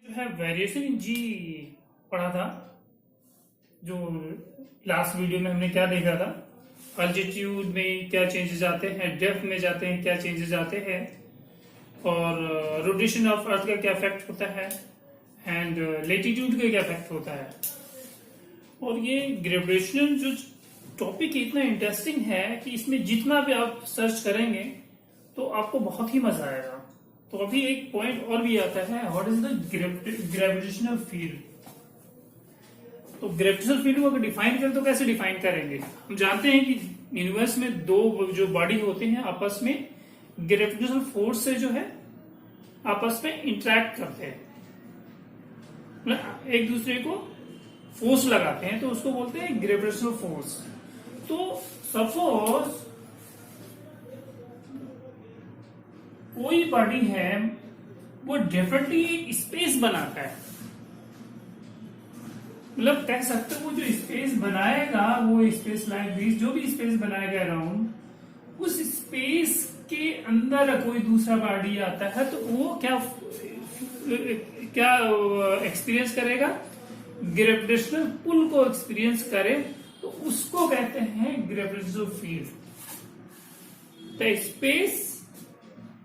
है variation in जी पढ़ा था। जो लास्ट वीडियो में हमने क्या देखा था, अल्टीट्यूड में क्या चेंजेस आते हैं, डेप्थ में जाते हैं क्या चेंजेस आते हैं, और रोटेशन ऑफ अर्थ का क्या इफेक्ट होता है, एंड लेटीट्यूड का क्या इफेक्ट होता है। और ये ग्रेविटेशनल जो टॉपिक इतना इंटरेस्टिंग है कि इसमें जितना भी आप सर्च करेंगे तो आपको बहुत ही मजा आएगा। तो अभी एक पॉइंट और भी आता है, what is the gravitational field. तो ग्रेविटेशनल फील्ड को अगर डिफाइन करें तो कैसे डिफाइन करेंगे। हम जानते हैं कि यूनिवर्स में दो जो बॉडी होते हैं आपस में ग्रेविटेशनल फोर्स से जो है आपस में इंटरेक्ट करते हैं, मतलब एक दूसरे को फोर्स लगाते हैं, तो उसको बोलते हैं ग्रेविटेशनल फोर्स। तो सपोज कोई बॉडी है वो डेफिनेटली एक स्पेस बनाता है, मतलब कह सकते हो वो जो स्पेस बनाएगा वो स्पेस लाइक दिस, जो भी स्पेस बनाएगा अराउंड, उस स्पेस के अंदर कोई दूसरा बॉडी आता है तो वो क्या एक्सपीरियंस करेगा, ग्रेविटेशनल पुल को एक्सपीरियंस करे, तो उसको कहते हैं gravitational field. The space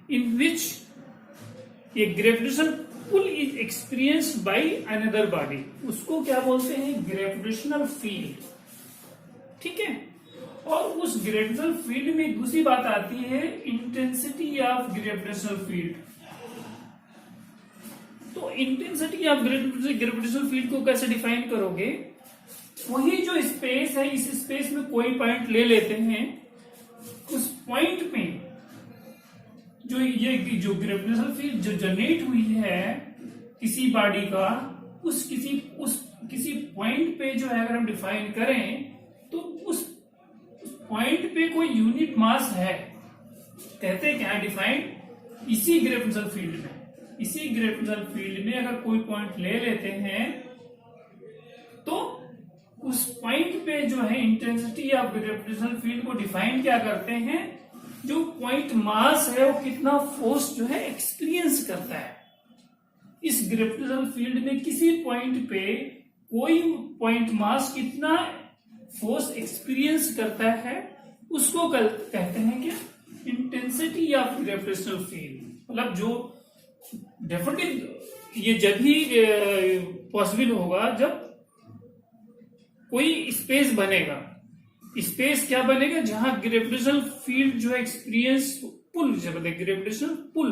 in which ये gravitational pull is experienced by another body, उसको क्या बोलते हैं, ग्रेविटेशनल फील्ड। ठीक है। और उस ग्रेविटेशनल फील्ड में दूसरी बात आती है इंटेंसिटी ऑफ ग्रेविटेशनल फील्ड। तो इंटेंसिटी ऑफ ग्रेविटेशनल फील्ड को कैसे डिफाइन करोगे, वही जो स्पेस है, इस स्पेस में कोई पॉइंट ले लेते हैं, उस पॉइंट में जो ये जो ग्रेविटेशनल फील्ड जो जनरेट हुई है किसी बॉडी का, उस किसी पॉइंट पे जो है अगर हम डिफाइन करें तो उस पॉइंट पे कोई यूनिट मास है, कहते हैं क्या डिफाइंड इसी ग्रेविटेशनल फील्ड में। इसी ग्रेविटेशनल फील्ड में अगर कोई पॉइंट ले लेते हैं तो उस पॉइंट पे जो है इंटेंसिटी ऑफ ग्रेविटेशनल फील्ड को डिफाइन क्या करते हैं, जो पॉइंट मास है वो कितना फोर्स जो है एक्सपीरियंस करता है। इस ग्रेविटेशनल फील्ड में किसी पॉइंट पे कोई पॉइंट मास कितना फोर्स एक्सपीरियंस करता है, उसको कहते हैं क्या, इंटेंसिटी ऑफ ग्रेविटेशनल फील्ड। मतलब जो डेफिनेटली ये जब ही पॉसिबल होगा जब कोई स्पेस बनेगा। स्पेस क्या बनेगा, जहां ग्रेविटेशनल फील्ड जो है एक्सपीरियंस पुल, जब gravitational pull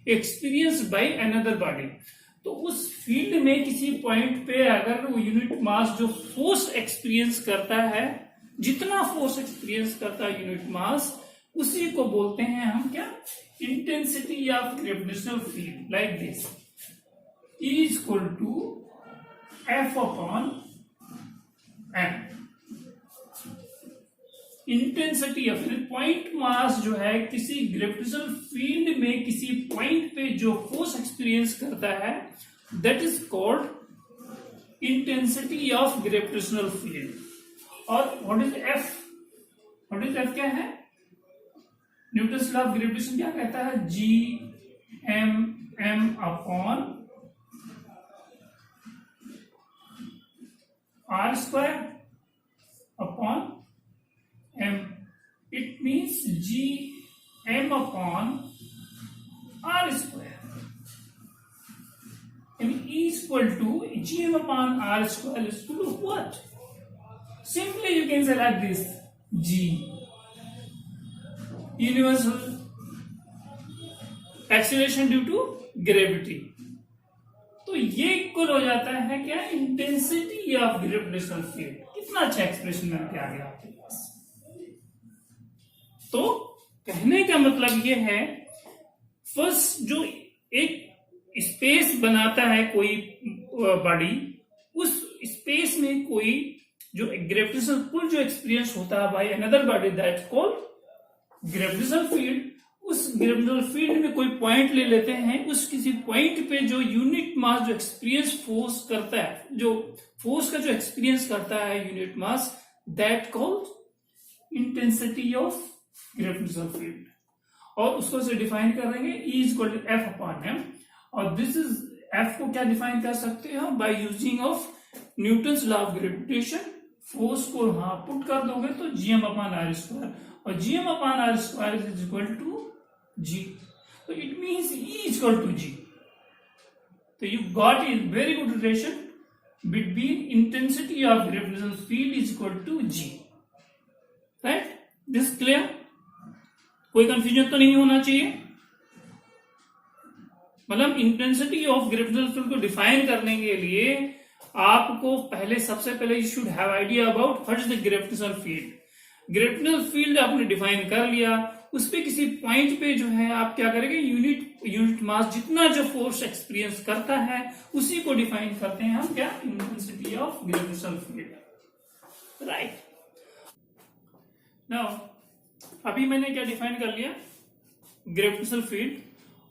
experience by another body, तो उस फील्ड में किसी पॉइंट पे अगर वो यूनिट मास जो फोर्स एक्सपीरियंस करता है, जितना फोर्स एक्सपीरियंस करता है यूनिट मास, उसी को बोलते हैं हम क्या, intensity of gravitational field. Like this is equal to F upon M. Intensity of point mass जो है किसी ग्रेविटेशनल फील्ड में किसी पॉइंट पे जो फोर्स एक्सपीरियंस करता है, that is called intensity of gravitational field. और व्हाट इज एफ, क्या है, न्यूटन्स लॉ ऑफ ग्रेविटेशन क्या कहता है, G M upon R square upon m. It means Gm upon R square. And E is equal to Gm upon R square is equal to what? Simply you can say like this, G universal acceleration due to gravity. तो ये equal हो जाता है क्या, intensity of gravitational field. कितना अच्छा expression करके आ गया आपके पास। तो कहने का मतलब ये है, फर्स्ट जो एक स्पेस बनाता है कोई बॉडी, उस स्पेस में कोई जो ग्रेविटेशनल पुल जो एक्सपीरियंस होता है bye another body, that called gravitational field. उस ग्रेविटेशनल फील्ड में कोई पॉइंट ले लेते हैं, उस किसी पॉइंट पे जो यूनिट मास जो एक्सपीरियंस फोर्स करता है, जो फोर्स का जो एक्सपीरियंस करता है unit mass, that called intensity of gravitational field. और उसको से डिफाइन करेंगे, E is equal to F upon M, और दिस इज एफ को क्या डिफाइन कर सकते हैं by using of Newton's law of gravitation. Force को वहां पुट कर दोगे तो gm/r², और gm/r² is equal to g, तो it means E is equal to g। तो you got a very good relation between intensity of gravitational field is equal to g, right? This clear? कोई confusion तो नहीं होना चाहिए। मतलब intensity of gravitational field को define करने के लिए आपको सबसे पहले you should have idea about what is the gravitational field. Gravitational field आपने डिफाइन कर लिया, उस पे किसी पॉइंट पे जो है आप क्या करेंगे, यूनिट मास जितना जो फोर्स एक्सपीरियंस करता है उसी को डिफाइन करते हैं हम क्या, intensity of gravitational field, right? Now अभी मैंने क्या डिफाइन कर लिया, ग्रेविटेशनल फील्ड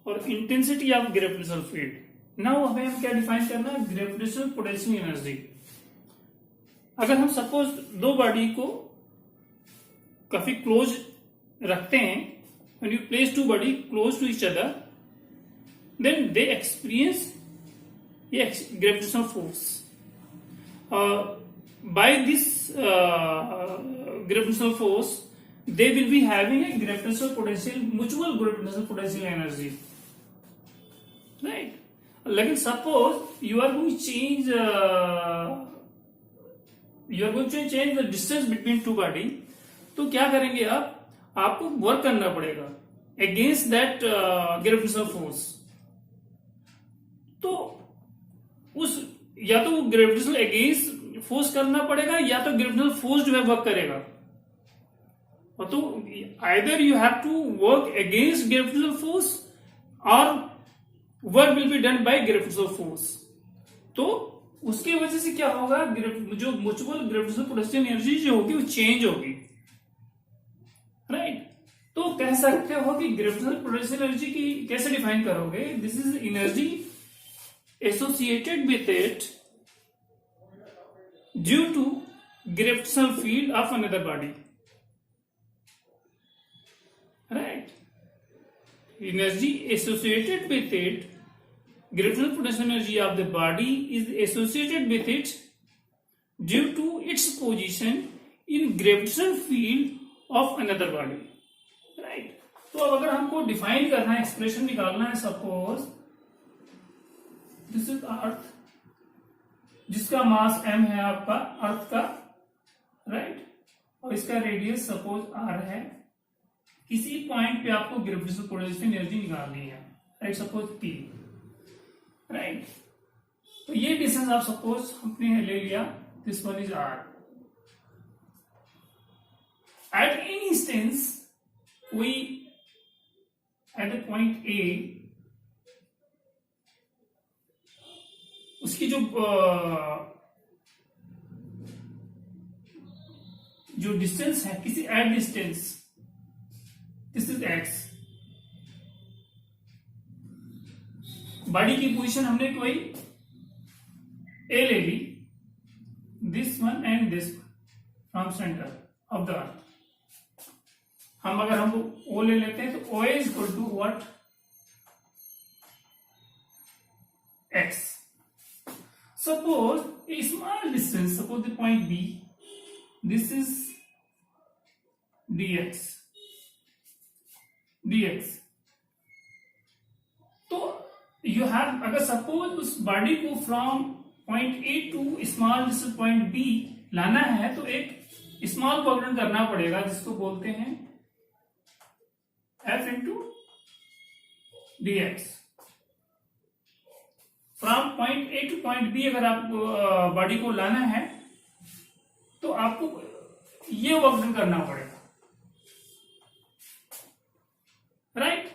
और intensity of gravitational field. Now हमें हम क्या डिफाइन करना है, ग्रेविटेशनल पोटेंशियल एनर्जी। अगर हम सपोज दो बॉडी को काफी क्लोज रखते हैं, when you place two body close to each other, then they experience a gravitational force. By this gravitational force, they will be having a gravitational potential, mutual gravitational potential energy, right? Like suppose you are going to change the distance between two body, तो क्या करेंगे आपको work करना पड़ेगा against that gravitational force. तो उस या तो वो ग्रेविटेशनल अगेंस्ट फोर्स करना पड़ेगा या तो ग्रेविटेशनल फोर्स जो है वर्क करेगा, और तो either you have to work against gravitational force और work will be done by gravitational force. तो उसकी वजह से क्या होगा, जो म्यूचुअल ग्रेविटेशनल पोटेंशियल एनर्जी जो होगी वो चेंज होगी, राइट? तो कह सकते हो कि ग्रेविटेशनल पोटेंशियल एनर्जी की कैसे डिफाइन करोगे, this is energy associated with it due to gravitational field of another body, right? Energy associated with it, gravitational potential energy of the body is associated with it due to its position in gravitational field of another body, right? तो अब अगर हमको define करना है, expression निकालना है, suppose this is earth जिसका मास m है आपका अर्थ का, राइट? और इसका रेडियस सपोज r है। किसी पॉइंट पे आपको ग्रेविटेशनल पोटेंशियल एनर्जी निकालनी है, राइट? Suppose p, right? तो ये डिस्टेंस आप सपोज हमने ले लिया, this one is r। At any instance कोई एट द पॉइंट a उसकी जो डिस्टेंस है किसी at distance, this is x। Body की पोजीशन हमने कोई ए ले ली, this one and this one from centre of the earth. अगर हम ओ ले लेते हैं तो O is equal to what, x. Suppose a small distance, suppose the point B, this is dx। तो यू हैव, अगर सपोज उस body को from point A to small distance point B लाना है तो एक स्मॉल कोऑर्डिनेट करना पड़ेगा जिसको बोलते हैं f into dx। From point A to point B अगर आप बॉडी को लाना है तो आपको ये वर्क करना पड़ेगा, राइट?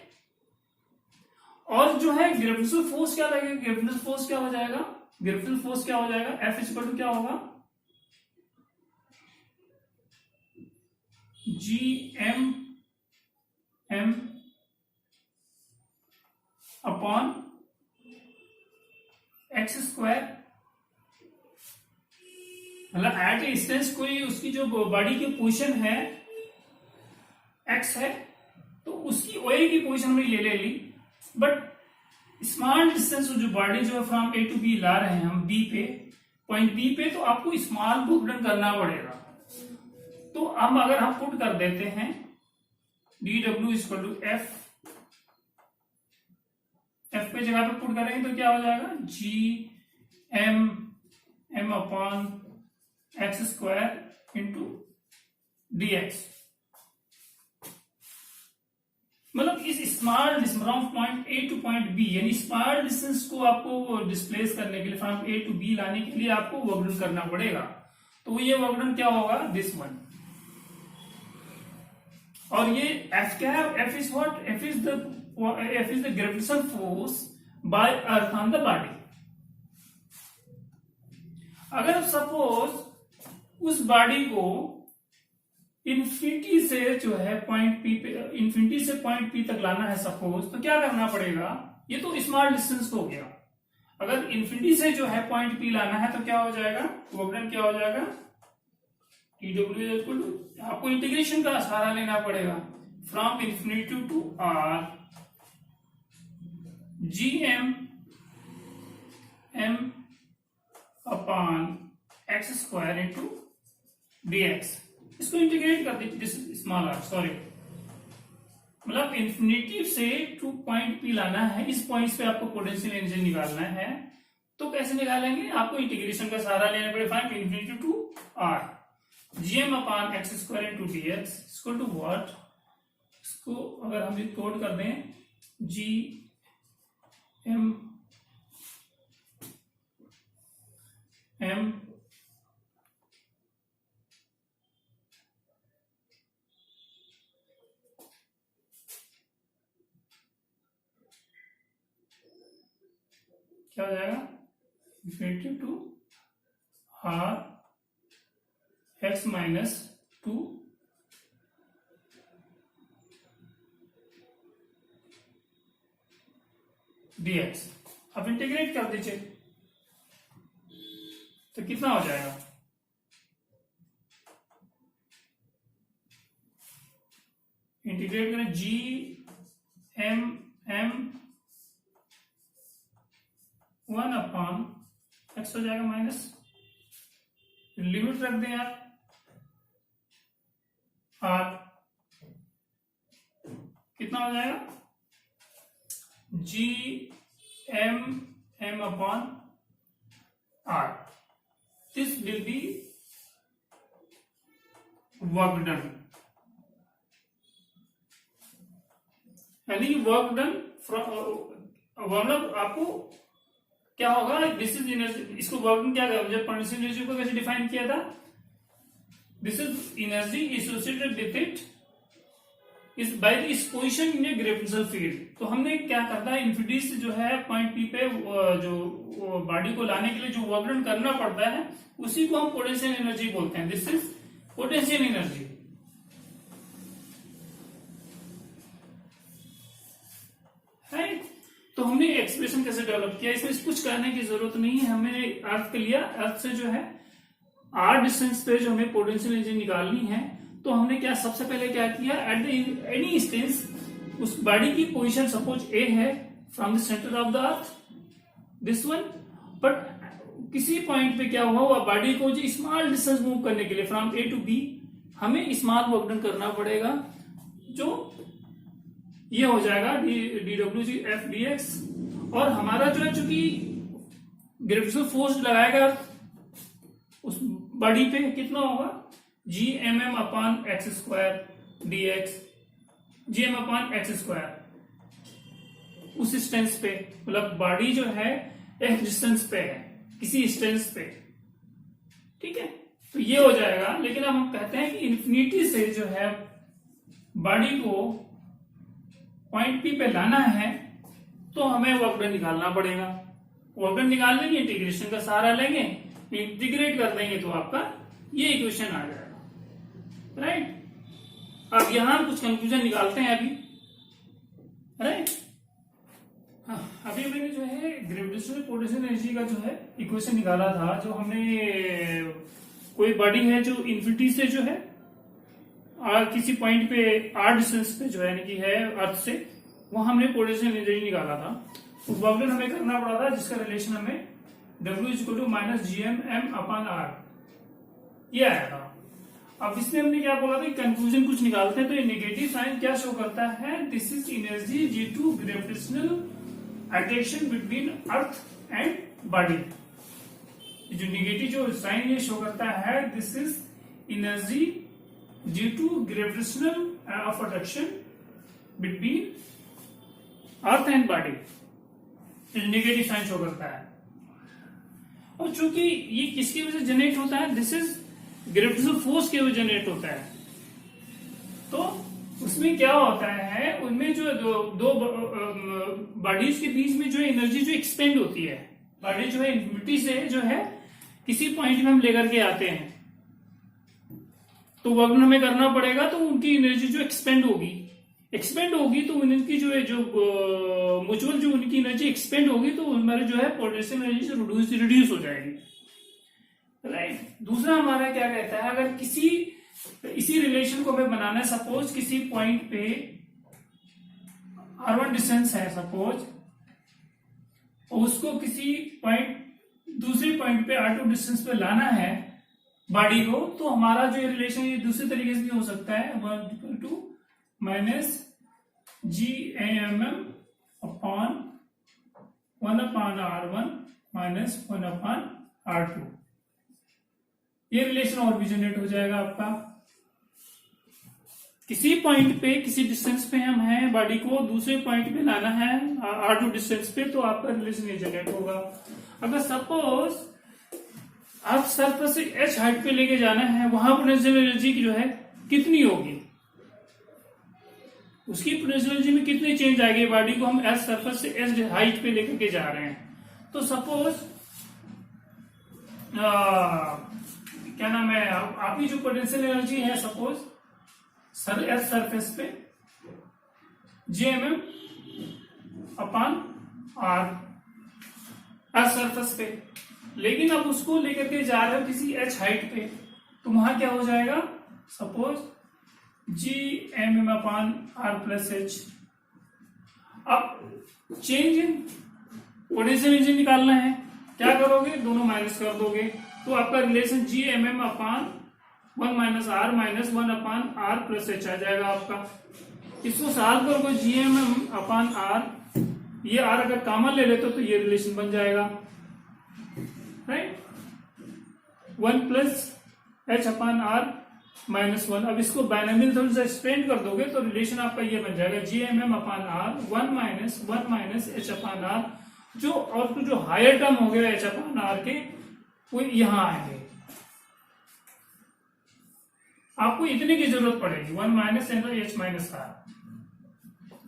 और जो है ग्रेविटेशनल फोर्स क्या लगेगा, ग्रेविटेशनल फोर्स क्या हो जाएगा, ग्रेविटेशनल फोर्स क्या हो जाएगा, F इक्वल टू क्या होगा, GM M अपॉन x²। मतलब एट ए डिस्टेंस कोई उसकी जो बॉडी की पोजीशन है x है, तो उसकी OA की पोजीशन हमने ले ली, बट स्मॉल डिस्टेंस जो बॉडी जो है फ्रॉम ए टू बी ला रहे हैं हम बी पे, पॉइंट बी पे, तो आपको स्मॉल वर्क डन करना पड़ेगा। तो अब अगर हम पुट कर देते हैं D W equal to F, F पे जगह पे पुट करेंगे तो क्या हो जाएगा, G M upon X square into D X. मतलब इस small from point A to point B, यानी स्मॉल डिस्टेंस को आपको डिस्प्लेस करने के लिए, फ्रॉम ए टू बी लाने के लिए आपको वर्क डन करना पड़ेगा। तो ये वर्क डन क्या होगा, दिस वन। और ये एफ क्या है, F is what, F is the gravitational force by earth on the body. अगर सपोज उस बॉडी को इन्फिनिटी से जो है पॉइंट पी पे, इन्फिनिटी से पॉइंट पी तक लाना है सपोज, तो क्या करना पड़ेगा, ये तो स्मॉल डिस्टेंस हो गया। अगर इन्फिनिटी से जो है पॉइंट पी लाना है तो क्या हो जाएगा, वर्क डन क्या हो जाएगा, टी डब्ल्यू इक्वल टू, आपको इंटीग्रेशन का सहारा लेना पड़ेगा, from infinity to R G M upon X square into D X. इसको इंटीग्रेट कर दीजिए, स्मॉल आर, सॉरी, मतलब इन्फिनिटी से टू पॉइंट पी लाना है, इस पॉइंट पे आपको पोटेंशियल एनर्जी निकालना है। तो कैसे निकालेंगे, आपको इंटीग्रेशन का सहारा लेना पड़ेगा, from infinity to R GM upon X square into D X equal to what, इसको अगर हम कोड कर दें, जी एम क्या हो जाएगा, infinity to R X minus two D X. अब इंटीग्रेट कर दीजिए तो कितना हो जाएगा, इंटीग्रेट करें, G M one upon X हो जाएगा माइनस, लिमिट रख दें आप आर, कितना हो जाएगा, G M upon R, this will be work done, यानी वर्क डन मतलब आपको क्या होगा, दिस इज एनर्जी, इसको वर्क डन क्या था, जब पोटेंशियल एनर्जी को कैसे डिफाइन किया था, this is energy associated with it इस बाय इस position in a gravitational field. तो हमने क्या करता है, इन्फिनिटी से जो है पॉइंट पी पे जो बॉडी को लाने के लिए जो वर्क डन करना पड़ता है, उसी को हम पोटेंशियल एनर्जी बोलते हैं, दिस इज पोटेंशियल एनर्जी। तो हमने एक्सप्रेशन कैसे डेवलप किया, इसमें कुछ करने की जरूरत नहीं है, हमें अर्थ के लिया, अर्थ से जो है आर डिस्टेंस पे जो हमें पोटेंशियल एनर्जी निकालनी है, तो हमने क्या सबसे पहले क्या किया, एट एनी इंस्टेंस उस बॉडी की पोजीशन सपोज ए है from the centre of the earth, this one, but किसी पॉइंट पे क्या हुआ, वह बॉडी को जो स्मॉल डिस्टेंस मूव करने के लिए फ्रॉम ए टू बी हमें स्मॉल वर्क डन करना पड़ेगा, जो ये हो जाएगा D W G F D x. और हमारा जो है चूंकि ग्रेविटेशनल फोर्स लगाएगा उस बॉडी पे, कितना होगा, G M upon X square D X, G M upon X square उस डिस्टेंस पे, मतलब बॉडी जो है एक डिस्टेंस पे है, किसी डिस्टेंस पे, ठीक है, तो ये हो जाएगा। लेकिन अब हम कहते हैं कि इन्फिनिटी से जो है बॉडी को पॉइंट पी पे लाना है, तो हमें वर्क डन निकालना पड़ेगा। वर्क डन निकालने के इंटीग्रेशन का सहारा लेंगे, इंटीग्रेट कर देंगे तो आपका ये इक्वेशन आ जाएगा, राइट। अब यहां कुछ कंक्लूजन निकालते हैं अभी, राइट। अभी हमने जो है ग्रेविटेशनल पोटेंशियल एनर्जी का जो है इक्वेशन निकाला था, जो हमने कोई बॉडी है जो इन्फिनिटी से जो है किसी पॉइंट पे आर डिस्टेंस पे जो है कि है अर्थ से, वहां हमने पोटेंशियल एनर्जी निकाला था। वॉल्यूम हमें करना पड़ा था, जिसका रिलेशन हमें W is equal to minus GM upon R ये आया था। अब इसमें हमने क्या बोला था, कंक्लूजन कुछ निकालते हैं। तो ये नेगेटिव साइन क्या शो करता है, this is energy due to gravitational attraction between earth and body. जो नेगेटिव जो साइन ये शो करता है, this is energy due to gravitational of attraction between earth and body, negative sign show करता है। और चूंकि ये किसकी वजह से जनरेट होता है, दिस इज ग्रेविटेशनल फोर्स की वजह जनरेट होता है। तो उसमें क्या होता है, उनमें जो दो बॉडीज के बीच में जो एनर्जी जो एक्सपेंड होती है, बॉडी जो है इन्फिनिटी से जो है किसी पॉइंट में हम लेकर के आते हैं, तो वर्क हमें करना पड़ेगा। तो उनकी एनर्जी जो एक्सपेंड होगी तो उनकी जो है जो म्यूचुअल जो उनकी एनर्जी एक्सपेंड होगी, तो हमारे जो है पोटेंशियल एनर्जी से रिड्यूस हो जाएगी, राइट। दूसरा हमारा क्या कहता है, अगर इसी रिलेशन को हमें बनाना है, सपोज किसी पॉइंट पे R1 डिस्टेंस है सपोज, और उसको किसी पॉइंट दूसरे पॉइंट पे R2 डिस्टेंस पे लाना है बॉडी को, तो हमारा जो रिलेशन ये दूसरे तरीके से भी हो सकता है, 1 minus GMM upon 1 upon R1 minus 1 upon R2। ये रिलेशन और भी जनरेट हो जाएगा आपका। किसी पॉइंट पे किसी डिस्टेंस पे हम हैं, बॉडी को दूसरे पॉइंट पे लाना है R2 डिस्टेंस पे, तो आपका रिलेशन ये जनरेट होगा। अगर सपोज आप सरफेस से H हाइट पे लेके जाना है, वहां पोटेंशियल एनर्जी की जो है कितनी होगी, उसकी पोटेंशियल एनर्जी में कितनी चेंज आएगी, बॉडी को हम एस सरफेस से एस हाइट पे लेकर के जा रहे हैं। तो सपोज क्या नाम है, आपकी जो पोटेंशियल एनर्जी है सपोज सर एस सरफेस पे GMM upon R S surface पे, लेकिन अब उसको लेकर के जा रहे हो किसी H हाइट पे, तो वहां क्या हो जाएगा, suppose GMM upon R plus H। अब चेंज इन पोटेंशियल एनर्जी निकालना है, क्या करोगे, दोनों माइनस कर दोगे, तो आपका relation GMM upon 1 minus R minus 1 upon R plus H आ जाएगा आपका। इसको सॉल्व करोगे, GMM अपॉन R, ये R अगर कॉमन ले लेते तो ये रिलेशन बन जाएगा, right, 1 plus H upon R minus 1। अब इसको बायनॉमियल थ्योरम से एक्सपेंड कर दोगे तो रिलेशन आपका ये बन जाएगा, GMM upon R 1 minus H upon R, जो और तो जो हायर टर्म हो गया H अपॉन R के, वो यहां आएंगे। आपको इतने की जरूरत पड़ेगी, 1 माइनस H माइनस R,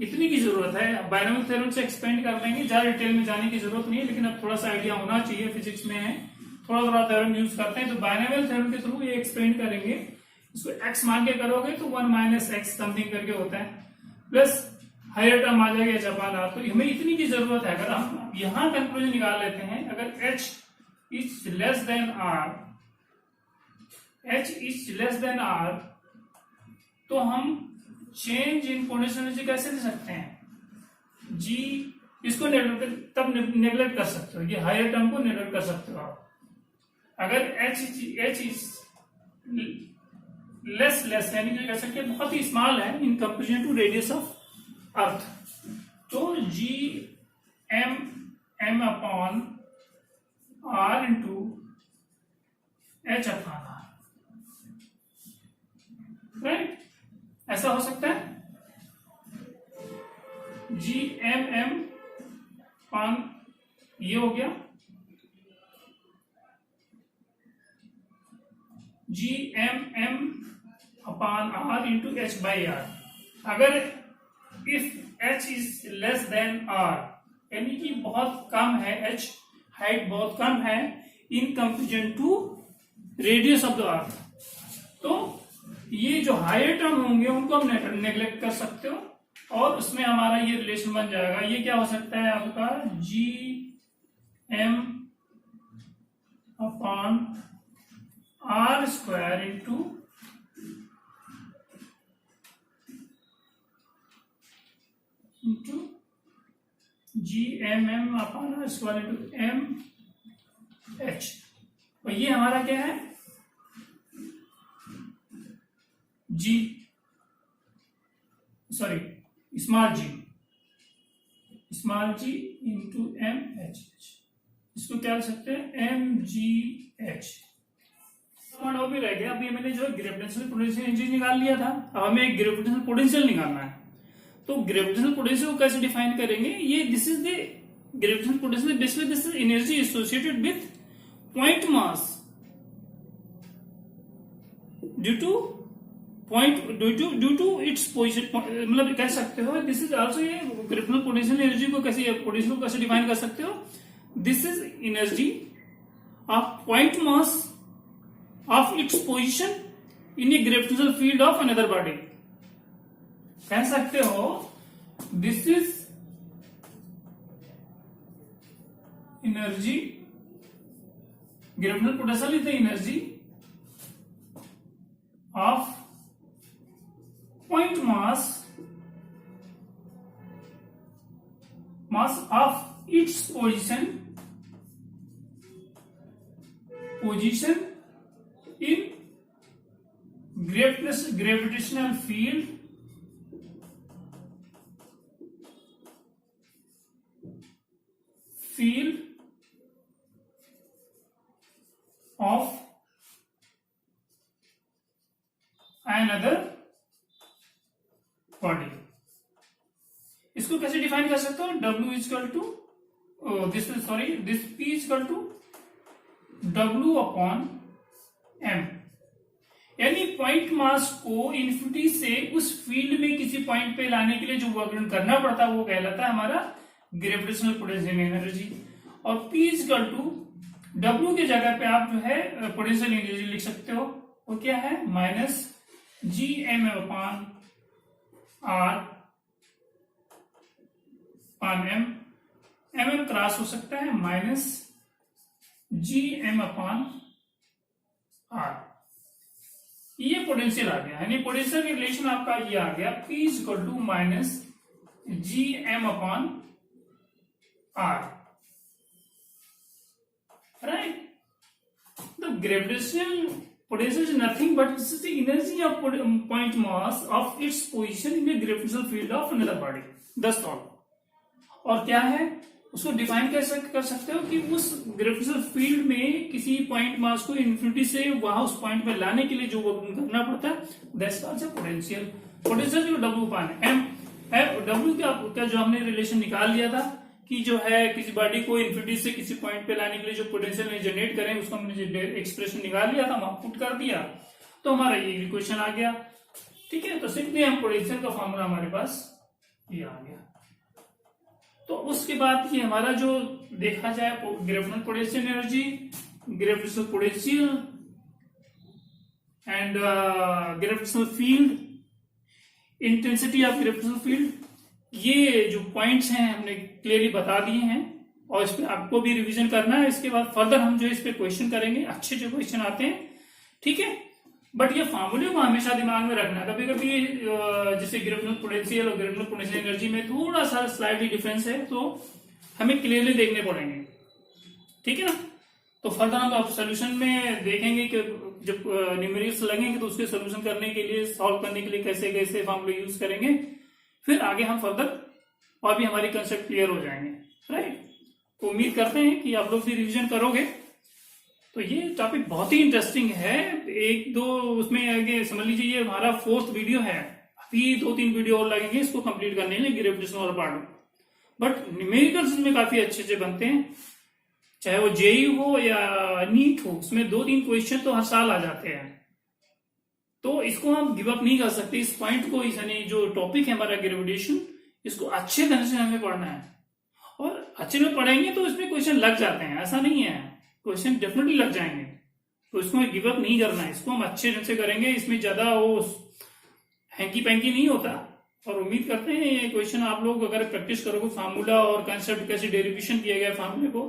इतनी की जरूरत है। बायनॉमियल थ्योरम से एक्सपेंड कर लेंगे, ज्यादा डिटेल में जाने की जरूरत नहीं है, लेकिन अब थोड़ा सा आइडिया होना चाहिए, फिजिक्स में है थोड़ा थ्योरम यूज करते हैं, तो बायनॉमियल थ्योरम के थ्रू ये एक्सपेंड करेंगे। इसको x मान के करोगे तो 1 माइनस एक्स समथिंग करके होता है, प्लस हायर टर्म आ जाएगा H अपॉन R। तो हमें इतनी की जरूरत है। अगर हम यहां कंक्लूजन निकाल लेते हैं, अगर H is less than R, तो हम चेंज इन पोटेंशियल एनर्जी कैसे दे सकते हैं, G, इसको तब नेग्लेक्ट कर सकते हो, ये हायर टर्म को नेग्लेक्ट कर सकते हो आप। अगर H इज लेस यानी कि कह सकते हैं बहुत ही स्मॉल है in comparison to radius of earth, तो GMM upon R into H upon R, right, ऐसा हो सकता है। GMM अपॉन ये हो गया GMM upon R into H by R। अगर if H is less than R, यानी कि बहुत कम है, H हाइट बहुत कम है in comparison to radius of the earth, तो ये जो हायर टर्म होंगे उनको हम नेग्लेक्ट कर सकते हो, और उसमें हमारा ये रिलेशन बन जाएगा। ये क्या हो सकता है आपका, GM upon R square into G M M upon square into M H. और ये हमारा क्या है, G sorry small G into M H. इसको क्या लिख सकते हैं, एम जी एच। वो भी रह गया। अभी मैंने जो ग्रेविटेशनल पोटेंशियल एनर्जी निकाल लिया था, अब हमें ग्रेविटेशनल पोटेंशियल निकालना है। तो ग्रेविटेशनल पोटेंशियल को कैसे डिफाइन करेंगे, ये this is the gravitational potential, basically this is energy associated with point mass due to its position. मतलब कह सकते हो दिस इज ऑल्सो, ये ग्रेविटेशनल पोटेंशियल एनर्जी को कैसे डिफाइन कर सकते हो, this is energy of point mass of its position in a gravitational field of another body. कह सकते हो this is energy, gravitational potential is the energy of point mass of its position in gravitational field of another body. इसको कैसे define कर सकते हो, W is equal to this P is equal to W upon M। यानी point mass को infinity से उस field में किसी पॉइंट पे लाने के लिए जो वर्क डन करना पड़ता है वो कहलाता है हमारा ग्रेविटेशनल पोटेंशियल एनर्जी। और P इजकल टू W के जगह पे आप जो है पोटेंशियल एनर्जी लिख सकते हो, वो क्या है, minus G M upon R upon M. M cross हो सकता है, minus G M upon R. ये पोटेंशियल आ गया, यानी पोटेंशियल के रिलेशन आपका ये आ गया, P equal to minus G M upon R, right. The gravitational potential is nothing but this is the energy of point mass of its position in the gravitational field of another body, that's all। और क्या है, उसको define कैसे कर सकते हो कि उस ग्रेविटेशनल फील्ड में किसी पॉइंट मास को इन्फिनिटी से वहां उस पॉइंट पे लाने के लिए जो वर्क करना पड़ता है, दैट्स कॉल्ड पोटेंशियल। पोटेंशियल जो W पान एम है, W क्या जो हमने रिलेशन निकाल लिया था कि जो है किसी बॉडी को इन्फिनिटी से किसी पॉइंट पे लाने के लिए जो पोटेंशियल जनरेट करें, उसको हमने एक्सप्रेशन निकाल लिया था, हम पुट कर दिया तो हमारा ये इक्वेशन आ गया, ठीक है। तो सिंपली हम पोटेंशियल का फॉर्मूला हमारे पास ये आ गया। तो उसके बाद ये हमारा जो देखा जाए gravitational potential energy, gravitational potential and gravitational field, intensity of gravitational field, ये जो पॉइंट्स हैं हमने क्लियरली बता दिए हैं और इस पे आपको भी रिवीजन करना है। इसके बाद फर्दर हम जो इस पे क्वेश्चन करेंगे, अच्छे जो क्वेश्चन आते हैं, ठीक है। बट ये फॉर्मूले को हमेशा दिमाग में रखना। कभी कभी जैसे ग्रेविटेशनल पोटेंशियल और ग्रेविटेशनल पोटेंशियल एनर्जी में थोड़ा सा स्लाइटली डिफरेंस है, तो हमें क्लियरली देखने पड़ेंगे, ठीक है ना। तो फर्दर हम आप सोल्यूशन में देखेंगे कि जब न्यूमेरिकल्स लगेंगे तो उसके सोल्यूशन करने के लिए, सॉल्व करने के लिए कैसे कैसे फॉर्मूले यूज करेंगे, फिर आगे हम फर्दर और भी हमारी कंसेप्ट क्लियर हो जाएंगे, राइट। तो उम्मीद करते हैं कि आप लोग भी रिवीजन करोगे। तो ये टॉपिक बहुत ही इंटरेस्टिंग है, एक दो उसमें आगे समझ लीजिए ये हमारा 4th वीडियो है, अभी 2-3 वीडियो और लगेंगे इसको कंप्लीट करने में, ग्रेविटेशन और पार्ट। बट न्यूमेरिकल्स इसमें काफी अच्छे से बनते हैं, चाहे वो जेई हो या नीट हो, उसमें 2-3 क्वेश्चन तो हर साल आ जाते हैं। तो इसको हम गिव अप नहीं कर सकते, इस पॉइंट को, यानी जो टॉपिक है हमारा ग्रेविटेशन, इसको अच्छे ढंग से हमें पढ़ना है। और अच्छे में पढ़ेंगे तो इसमें क्वेश्चन लग जाते हैं, ऐसा नहीं है, क्वेश्चन डेफिनेटली लग जाएंगे। तो इसको गिव अप नहीं करना है, इसको हम अच्छे ढंग से करेंगे, इसमें ज्यादा वो हैंकी पैंकी नहीं होता। और उम्मीद करते हैं ये क्वेश्चन आप लोग अगर प्रैक्टिस करोगे, फार्मूला और कंसेप्ट कैसे डेरिवेशन किया गया फार्मूले को,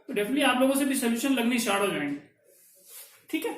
तो डेफिनेटली आप लोगों से भी सोल्यूशन लगने स्टार्ट हो जाएंगे, ठीक है।